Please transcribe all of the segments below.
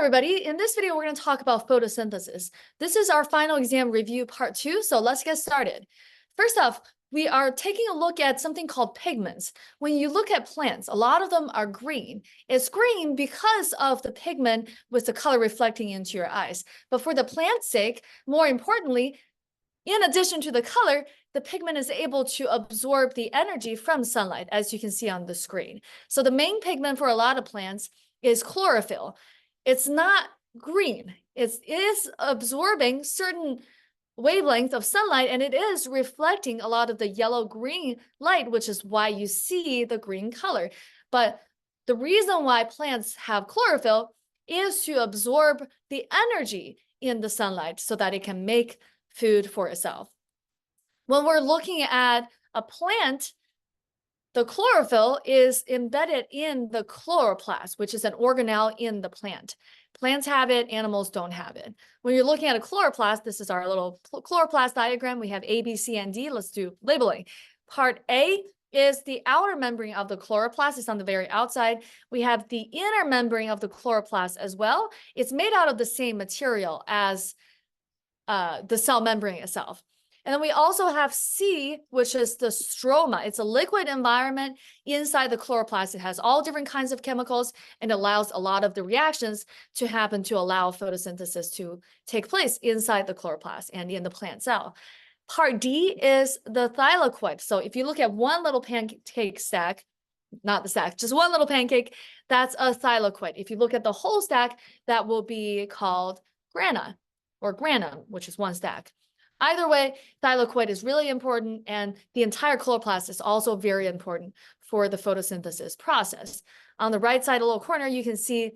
everybody. In this video, we're going to talk about photosynthesis. This is our final exam review part 2, so let's get started. First off, we are taking a look at something called pigments. When you look at plants, a lot of them are green. It's green because of the pigment with the color reflecting into your eyes. But for the plant's sake, more importantly, in addition to the color, the pigment is able to absorb the energy from sunlight, as you can see on the screen. So the main pigment for a lot of plants is chlorophyll. It's not green. It is absorbing certain wavelengths of sunlight, and it is reflecting a lot of the yellow-green light, which is why you see the green color. But the reason why plants have chlorophyll is to absorb the energy in the sunlight so that it can make food for itself. When we're looking at a plant, the chlorophyll is embedded in the chloroplast, which is an organelle in the plant. Plants have it, animals don't have it. When you're looking at a chloroplast, this is our little chloroplast diagram. We have A, B, C, and D. Let's do labeling. Part A is the outer membrane of the chloroplast. It's on the very outside. We have the inner membrane of the chloroplast as well. It's made out of the same material as the cell membrane itself. And then we also have C, which is the stroma. It's a liquid environment inside the chloroplast. It has all different kinds of chemicals and allows a lot of the reactions to happen to allow photosynthesis to take place inside the chloroplast and in the plant cell. Part D is the thylakoid. So if you look at one little pancake stack, not the stack, just one little pancake, that's a thylakoid. If you look at the whole stack, that will be called grana or granum, which is one stack. Either way, thylakoid is really important, and the entire chloroplast is also very important for the photosynthesis process. On the right side, a little corner, you can see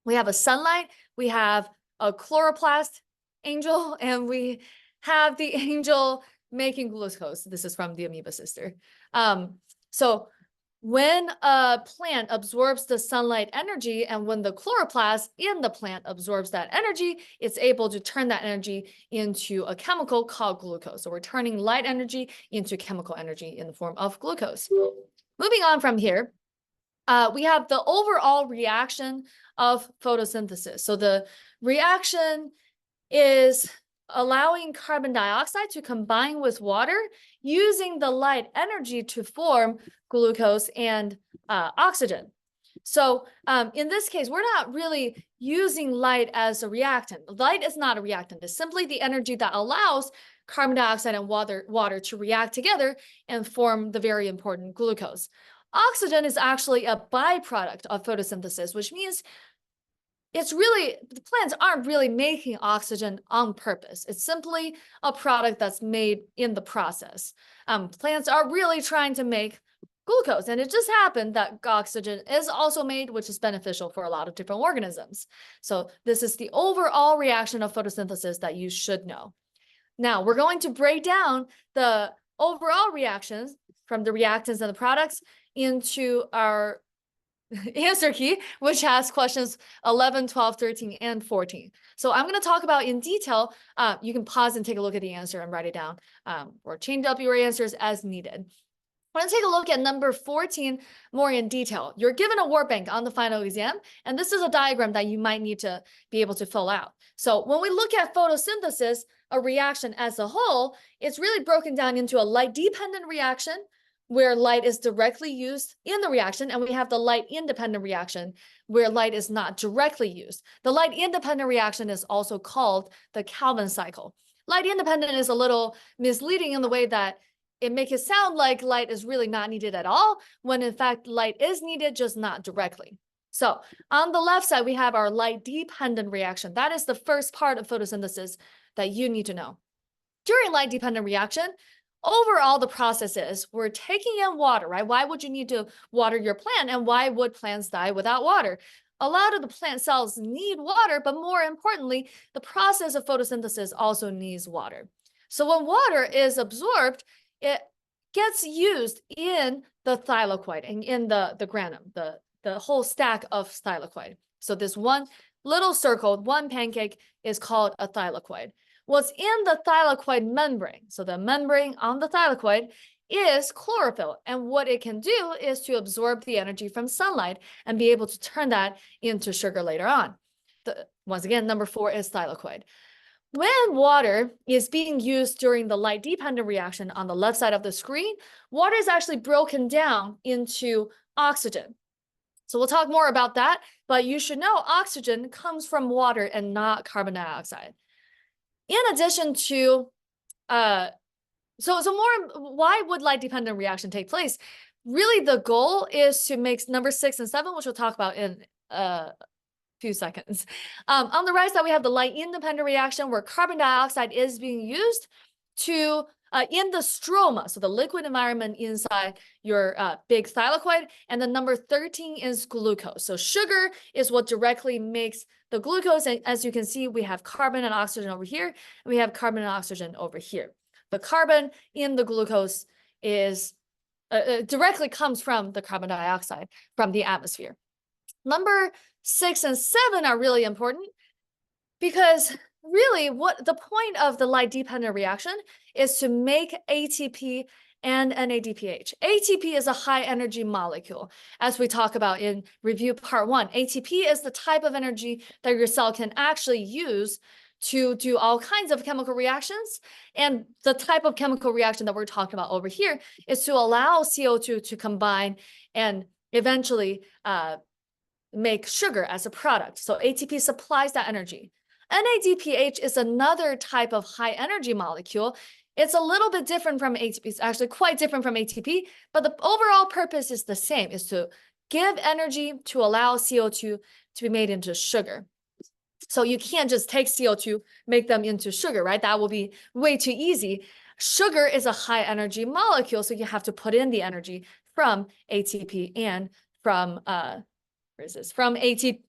we have a sunlight, we have a chloroplast angel, and we have the angel making glucose. This is from the amoeba sister. So when a plant absorbs the sunlight energy and when the chloroplast in the plant absorbs that energy, it's able to turn that energy into a chemical called glucose. So we're turning light energy into chemical energy in the form of glucose. Moving on from here, we have the overall reaction of photosynthesis. So the reaction is allowing carbon dioxide to combine with water using the light energy to form glucose and oxygen. So in this case, we're not really using light as a reactant. Light is not a reactant. It's simply the energy that allows carbon dioxide and water to react together and form the very important glucose. Oxygen is actually a byproduct of photosynthesis, which means the plants aren't really making oxygen on purpose. It's simply a product that's made in the process. Plants are really trying to make glucose, and it just happened that oxygen is also made, which is beneficial for a lot of different organisms. So this is the overall reaction of photosynthesis that you should know. Now we're going to break down the overall reactions from the reactants and the products into our answer key, which has questions 11, 12, 13, and 14. So I'm going to talk about in detail. You can pause and take a look at the answer and write it down, or change up your answers as needed. I want to take a look at number 14 more in detail. You're given a workbank on the final exam, and this is a diagram that you might need to be able to fill out. So when we look at photosynthesis, a reaction as a whole, it's really broken down into a light-dependent reaction, where light is directly used in the reaction, and we have the light-independent reaction, where light is not directly used. The light-independent reaction is also called the Calvin cycle. Light-independent is a little misleading in the way that it makes it sound like light is really not needed at all, when in fact light is needed, just not directly. So on the left side, we have our light-dependent reaction. That is the first part of photosynthesis that you need to know. During light-dependent reaction, overall, the process is we're taking in water, right? Why would you need to water your plant, and why would plants die without water? A lot of the plant cells need water, but more importantly, the process of photosynthesis also needs water. So when water is absorbed, it gets used in the thylakoid and in the granum, the whole stack of thylakoid. So this one little circle, one pancake, is called a thylakoid. What's in the thylakoid membrane, so the membrane on the thylakoid, is chlorophyll. And what it can do is to absorb the energy from sunlight and be able to turn that into sugar later on. once again, number 4 is thylakoid. When water is being used during the light-dependent reaction on the left side of the screen, water is actually broken down into oxygen. So we'll talk more about that, but you should know oxygen comes from water and not carbon dioxide. In addition to, why would light-dependent reaction take place? Really, the goal is to make number 6 and 7, which we'll talk about in few seconds. On the right side, we have the light-independent reaction where carbon dioxide is being used to in the stroma, so the liquid environment inside your big thylakoid, and the number 13 is glucose. So sugar is what directly makes the glucose, and as you can see, we have carbon and oxygen over here, and we have carbon and oxygen over here. The carbon in the glucose is directly comes from the carbon dioxide from the atmosphere. Number 6 and 7 are really important because really what the point of the light-dependent reaction is to make ATP and NADPH. ATP is a high energy molecule. As we talk about in review part 1, ATP is the type of energy that your cell can actually use to do all kinds of chemical reactions. And the type of chemical reaction that we're talking about over here is to allow CO2 to combine and eventually make sugar as a product. So ATP supplies that energy. NADPH is another type of high energy molecule. It's a little bit different from ATP. It's actually quite different from ATP, but the overall purpose is the same, is to give energy to allow CO2 to be made into sugar. So you can't just take CO2, make them into sugar, right? That will be way too easy. Sugar is a high energy molecule, so you have to put in the energy from ATP and from, where is this? From ATP,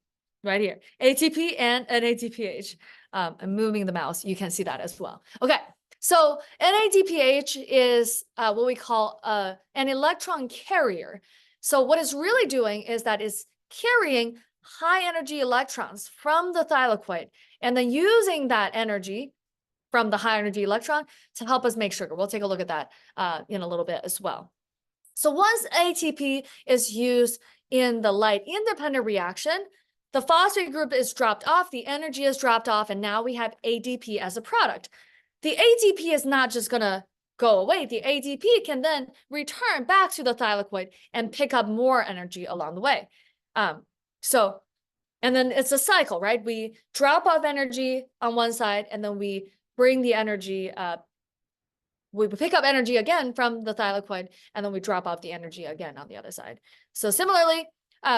right here, ATP and NADPH. I'm moving the mouse, you can see that as well. Okay, so NADPH is what we call an electron carrier. So what it's really doing is that it's carrying high energy electrons from the thylakoid and then using that energy from the high energy electron to help us make sugar. We'll take a look at that in a little bit as well. So once ATP is used in the light independent reaction, the phosphate group is dropped off, the energy is dropped off, and now we have ADP as a product. The ADP is not just gonna go away. The ADP can then return back to the thylakoid and pick up more energy along the way. And then it's a cycle, right? We drop off energy on one side, and then we bring the energy, we pick up energy again from the thylakoid, and then we drop off the energy again on the other side. So similarly,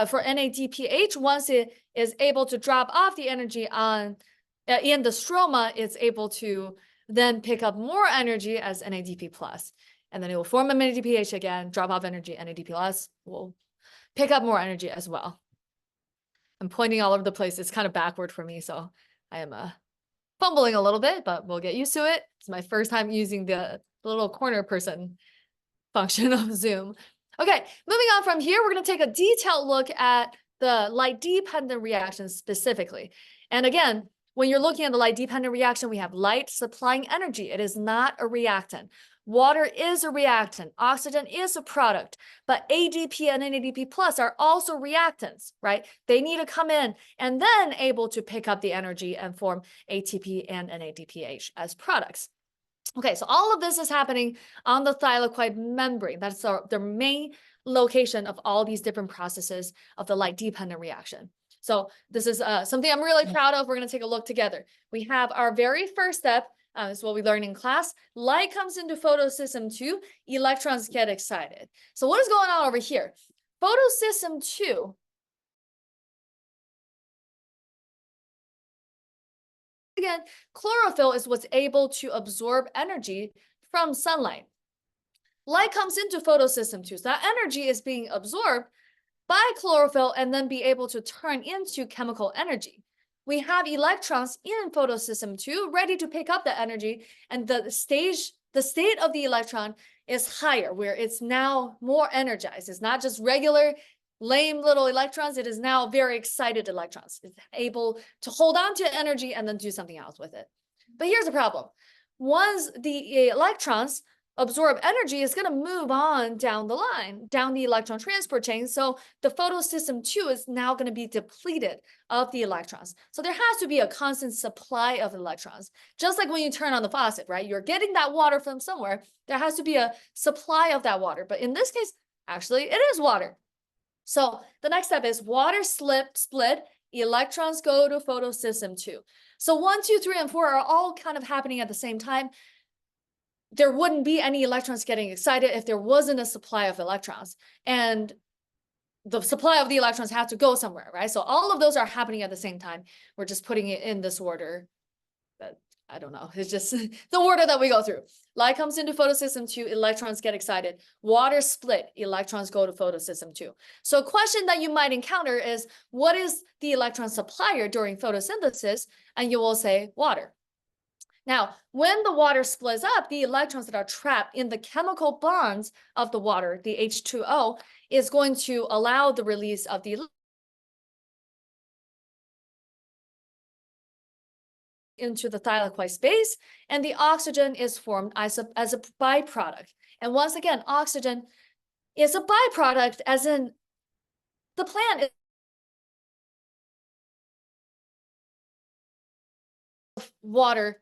for NADPH, once it is able to drop off the energy on in the stroma, it's able to then pick up more energy as NADP+. And then it will form a NADPH again, drop off energy, NADP+ will pick up more energy as well. I'm pointing all over the place. It's kind of backward for me, so I am fumbling a little bit, but we'll get used to it. It's my first time using the little corner person function of Zoom. Okay, moving on from here, we're going to take a detailed look at the light-dependent reactions specifically. And again, when you're looking at the light-dependent reaction, we have light supplying energy. It is not a reactant. Water is a reactant. Oxygen is a product. But ADP and NADP+ are also reactants, right? They need to come in and then able to pick up the energy and form ATP and NADPH as products. Okay, so all of this is happening on the thylakoid membrane. That's the main location of all these different processes of the light-dependent reaction. So this is something I'm really proud of. We're going to take a look together. We have our very first step, is what we learned in class. Light comes into photosystem 2, electrons get excited. So what is going on over here? Photosystem 2 again, chlorophyll is what's able to absorb energy from sunlight. Light comes into photosystem 2, so that energy is being absorbed by chlorophyll and then be able to turn into chemical energy. We have electrons in photosystem 2 ready to pick up the energy, and the state of the electron is higher, where it's now more energized. It's not just regular lame little electrons, it is now very excited electrons. It's able to hold on to energy and then do something else with it. But here's the problem. Once the electrons absorb energy is going to move on down the line, down the electron transport chain. So the photosystem 2 is now going to be depleted of the electrons. So there has to be a constant supply of electrons. Just like when you turn on the faucet, right? You're getting that water from somewhere. There has to be a supply of that water. But in this case, actually, it is water. So the next step is water split, electrons go to photosystem 2. So 1, 2, 3, and 4 are all kind of happening at the same time. There wouldn't be any electrons getting excited if there wasn't a supply of electrons. And the supply of the electrons have to go somewhere, right? So all of those are happening at the same time. We're just putting it in this order. But I don't know. It's just the order that we go through. Light comes into photosystem 2, electrons get excited. Water split, electrons go to photosystem 2. So a question that you might encounter is, what is the electron supplier during photosynthesis? And you will say water. Now, when the water splits up, the electrons that are trapped in the chemical bonds of the water, the H2O, is going to allow the release of the into the thylakoid space, and the oxygen is formed as a byproduct. And once again, oxygen is a byproduct, as in the plant is water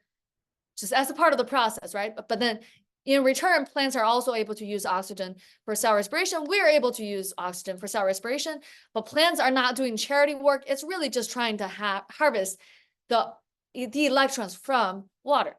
just as a part of the process, right? But then in return, plants are also able to use oxygen for cell respiration. We're able to use oxygen for cell respiration, but plants are not doing charity work. It's really just trying to harvest the electrons from water.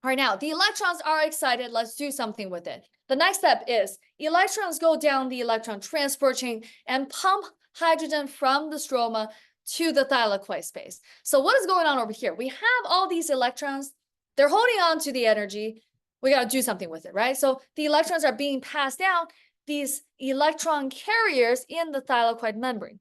All right, now the electrons are excited. Let's do something with it. The next step is electrons go down the electron transport chain and pump hydrogen from the stroma to the thylakoid space. So what is going on over here? We have all these electrons. They're holding on to the energy. We got to do something with it, right? So the electrons are being passed down these electron carriers in the thylakoid membrane.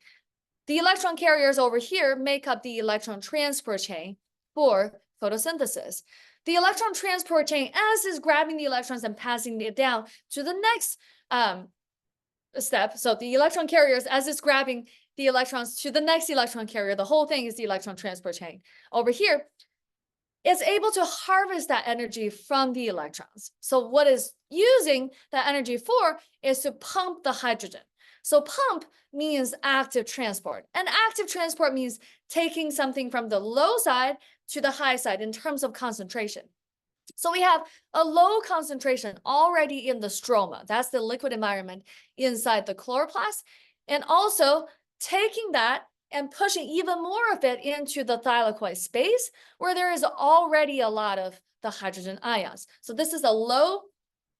The electron carriers over here make up the electron transport chain for photosynthesis. The electron transport chain, as is grabbing the electrons and passing it down to the next step. So the electron carriers, as it's grabbing the electrons to the next electron carrier, the whole thing is the electron transport chain. Over here, it's able to harvest that energy from the electrons. So what is using that energy for is to pump the hydrogen. So pump means active transport, and active transport means taking something from the low side to the high side in terms of concentration. So we have a low concentration already in the stroma. That's the liquid environment inside the chloroplast. And also taking that and pushing even more of it into the thylakoid space, where there is already a lot of the hydrogen ions. So this is a low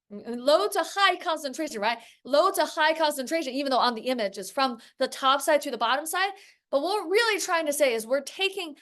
to high concentration, right? Low to high concentration, even though on the image is from the top side to the bottom side. But what we're really trying to say is we're taking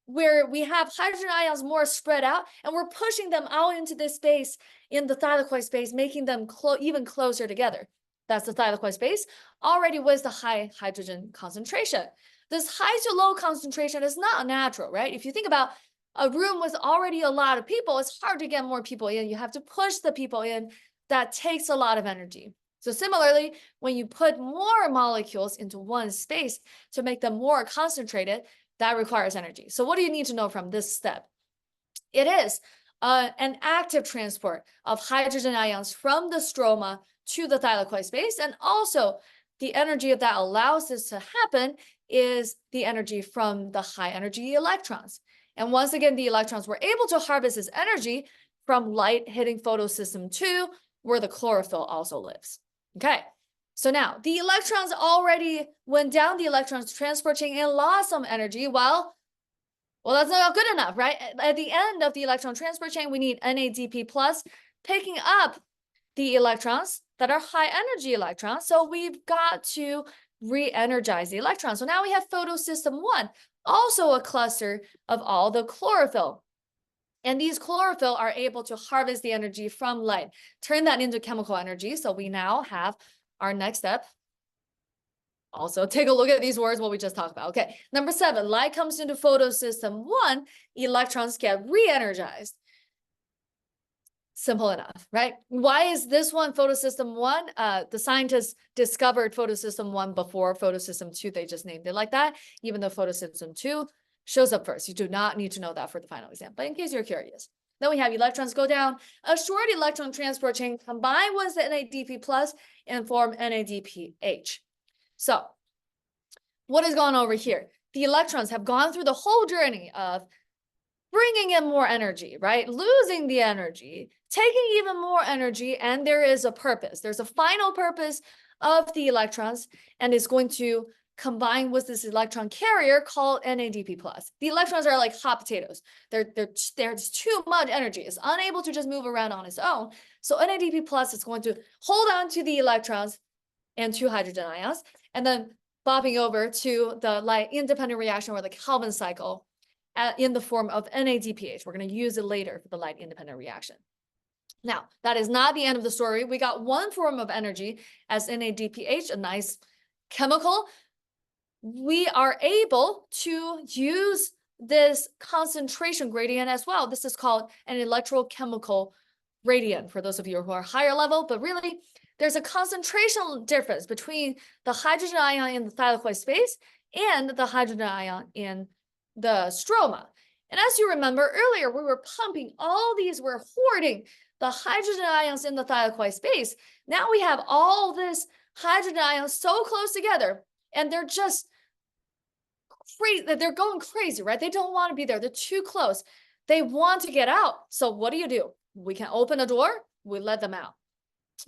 where we have hydrogen ions more spread out, and we're pushing them out into this space in the thylakoid space, making them even closer together. That's the thylakoid space, already with the high hydrogen concentration. This high to low concentration is not natural, right? If you think about a room with already a lot of people, it's hard to get more people in. You have to push the people in. That takes a lot of energy. So similarly, when you put more molecules into one space to make them more concentrated, that requires energy. So what do you need to know from this step? It is an active transport of hydrogen ions from the stroma to the thylakoid space. And also the energy that allows this to happen is the energy from the high energy electrons. And once again, the electrons were able to harvest this energy from light hitting photosystem 2, where the chlorophyll also lives. Okay, so now the electrons already went down the electrons transport chain and lost some energy. Well, that's not good enough, right? At the end of the electron transport chain, we need NADP plus picking up the electrons that are high energy electrons. So we've got to re-energize the electrons. So now we have photosystem 1, also a cluster of all the chlorophyll. And these chlorophyll are able to harvest the energy from light, turn that into chemical energy. So we now have our next step. Also, take a look at these words, what we just talked about. Okay, number 7, light comes into photosystem 1, electrons get re-energized. Simple enough, right? Why is this one photosystem 1? The scientists discovered photosystem 1 before photosystem 2. They just named it like that, even though photosystem 2 shows up first. You do not need to know that for the final exam, but in case you're curious. Then we have electrons go down a short electron transport chain, combine with the NADP plus and form NADPH. So what is going on over here? The electrons have gone through the whole journey of bringing in more energy, right? Losing the energy, taking even more energy, and there is a purpose. There's a final purpose of the electrons, and it's going to combine with this electron carrier called NADP+. The electrons are like hot potatoes. There's too much energy. It's unable to just move around on its own. So NADP+ is going to hold on to the electrons and two hydrogen ions, and then bobbing over to the light independent reaction or the Calvin cycle in the form of NADPH. We're going to use it later for the light independent reaction. Now, that is not the end of the story. We got one form of energy as NADPH, a nice chemical. We are able to use this concentration gradient as well. This is called an electrochemical gradient for those of you who are higher level, but really there's a concentration difference between the hydrogen ion in the thylakoid space and the hydrogen ion in the stroma. And as you remember earlier, we were pumping all these, we're hoarding the hydrogen ions in the thylakoid space. Now we have all this hydrogen ions so close together, and they're just crazy, they're going crazy, right? They don't want to be there. They're too close. They want to get out. So what do? We can open a door, we let them out.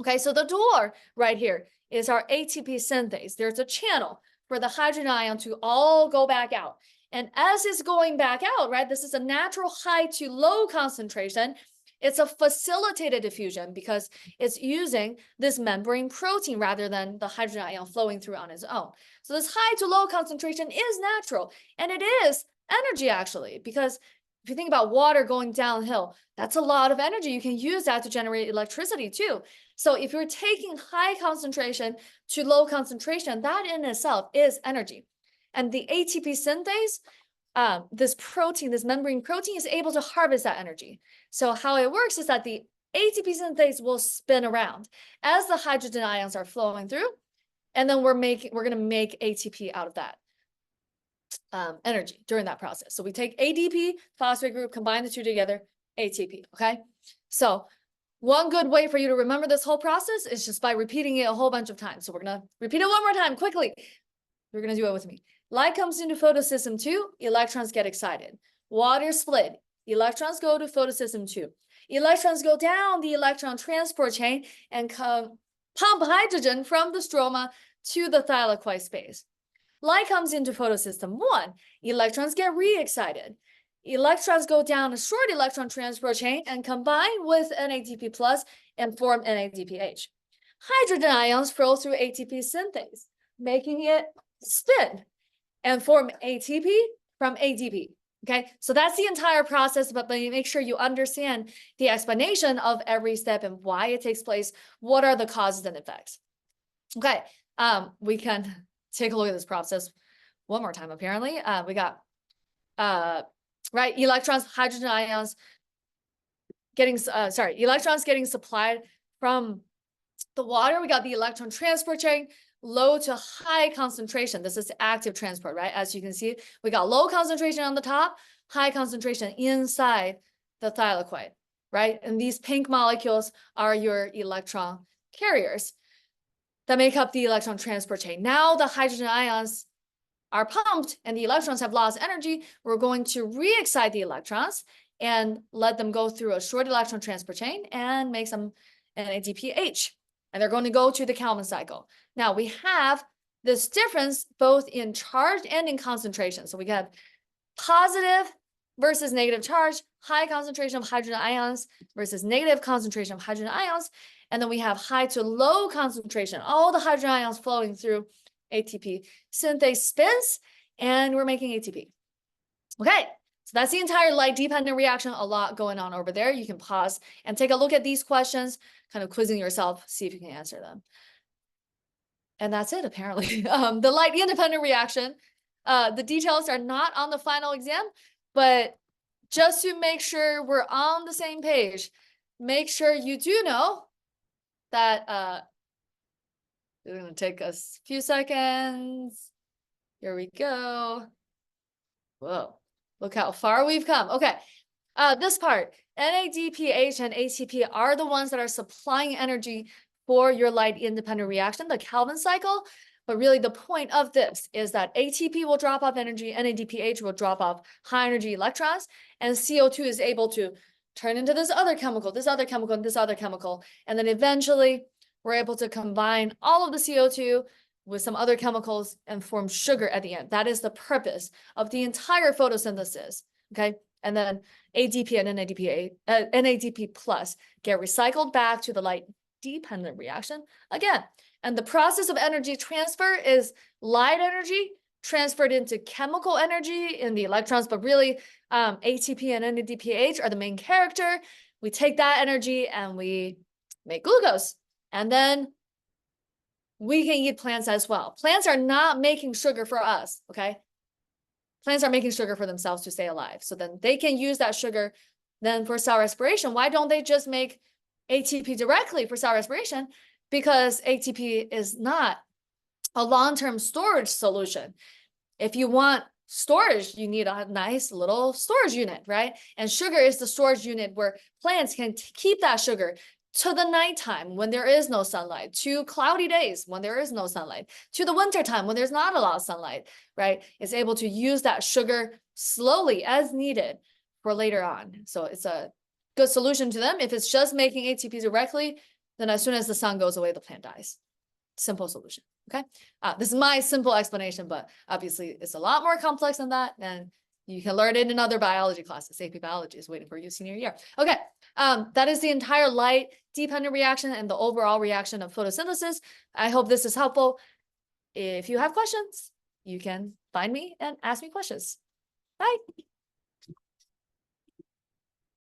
Okay, so the door right here is our ATP synthase. There's a channel for the hydrogen ion to all go back out. And as it's going back out, right, this is a natural high to low concentration. It's a facilitated diffusion because it's using this membrane protein rather than the hydrogen ion flowing through on its own. So this high to low concentration is natural, and it is energy actually, because if you think about water going downhill, that's a lot of energy. You can use that to generate electricity too. So if you're taking high concentration to low concentration, that in itself is energy. And the ATP synthase, this protein, this membrane protein is able to harvest that energy. So how it works is that the ATP synthase will spin around as the hydrogen ions are flowing through, and then we're going to make ATP out of that energy during that process. So we take ADP, phosphate group, combine the two together, ATP, okay? So one good way for you to remember this whole process is just by repeating it a whole bunch of times. So we're going to repeat it one more time quickly. You're going to do it with me. Light comes into photosystem 2, electrons get excited. Water split, electrons go to photosystem 2. Electrons go down the electron transport chain and pump hydrogen from the stroma to the thylakoid space. Light comes into photosystem 1, electrons get re-excited. Electrons go down a short electron transport chain and combine with NADP plus and form NADPH. Hydrogen ions flow through ATP synthase, making it spin and form ATP from ADP. Okay, so that's the entire process, but make sure you understand the explanation of every step and why it takes place. What are the causes and effects? Okay, we can take a look at this process one more time. Apparently, we got right, electrons, hydrogen ions getting electrons getting supplied from the water. We got the electron transport chain, low to high concentration. This is active transport, right? As you can see, we got low concentration on the top, high concentration inside the thylakoid, right? And these pink molecules are your electron carriers that make up the electron transport chain. Now the hydrogen ions are pumped and the electrons have lost energy. We're going to re-excite the electrons and let them go through a short electron transport chain and make some NADPH. And they're going to go to the Calvin cycle. Now we have this difference both in charge and in concentration. So we have positive versus negative charge, high concentration of hydrogen ions versus negative concentration of hydrogen ions. And then we have high to low concentration, all the hydrogen ions flowing through ATP synthase spins, and we're making ATP. Okay, so that's the entire light dependent reaction, a lot going on over there. You can pause and take a look at these questions, kind of quizzing yourself, see if you can answer them. And that's it, apparently. The light independent reaction, the details are not on the final exam, but just to make sure we're on the same page, make sure you do know that it's going to take us a few seconds. Here we go. Whoa, look how far we've come. Okay, This part, NADPH and ATP are the ones that are supplying energy for your light independent reaction, the Calvin cycle. But really the point of this is that ATP will drop off energy, NADPH will drop off high energy electrons, and CO2 is able to turn into this other chemical, this other chemical, and this other chemical. And then eventually we're able to combine all of the CO2 with some other chemicals and form sugar at the end. That is the purpose of the entire photosynthesis, okay? And then ADP and NADP plus get recycled back to the light dependent reaction again. And the process of energy transfer is light energy transferred into chemical energy in the electrons, but really ATP and NADPH are the main character. We take that energy and we make glucose, and then we can eat plants as well. Plants are not making sugar for us, okay? Plants are making sugar for themselves to stay alive. So then they can use that sugar then for cell respiration. Why don't they just make ATP directly for cell respiration? Because ATP is not a long-term storage solution. If you want storage, you need a nice little storage unit, right? And sugar is the storage unit where plants can keep that sugar to the nighttime when there is no sunlight, to cloudy days when there is no sunlight, to the winter time when there's not a lot of sunlight, right? It's able to use that sugar slowly as needed for later on. So it's a good solution to them. If it's just making ATP directly, then as soon as the sun goes away, the plant dies. Simple solution, okay? This is my simple explanation, but obviously it's a lot more complex than that, and you can learn it in other biology classes. AP Biology is waiting for you senior year. Okay, that is the entire light dependent reaction and the overall reaction of photosynthesis. I hope this is helpful. If you have questions, you can find me and ask me questions. Bye.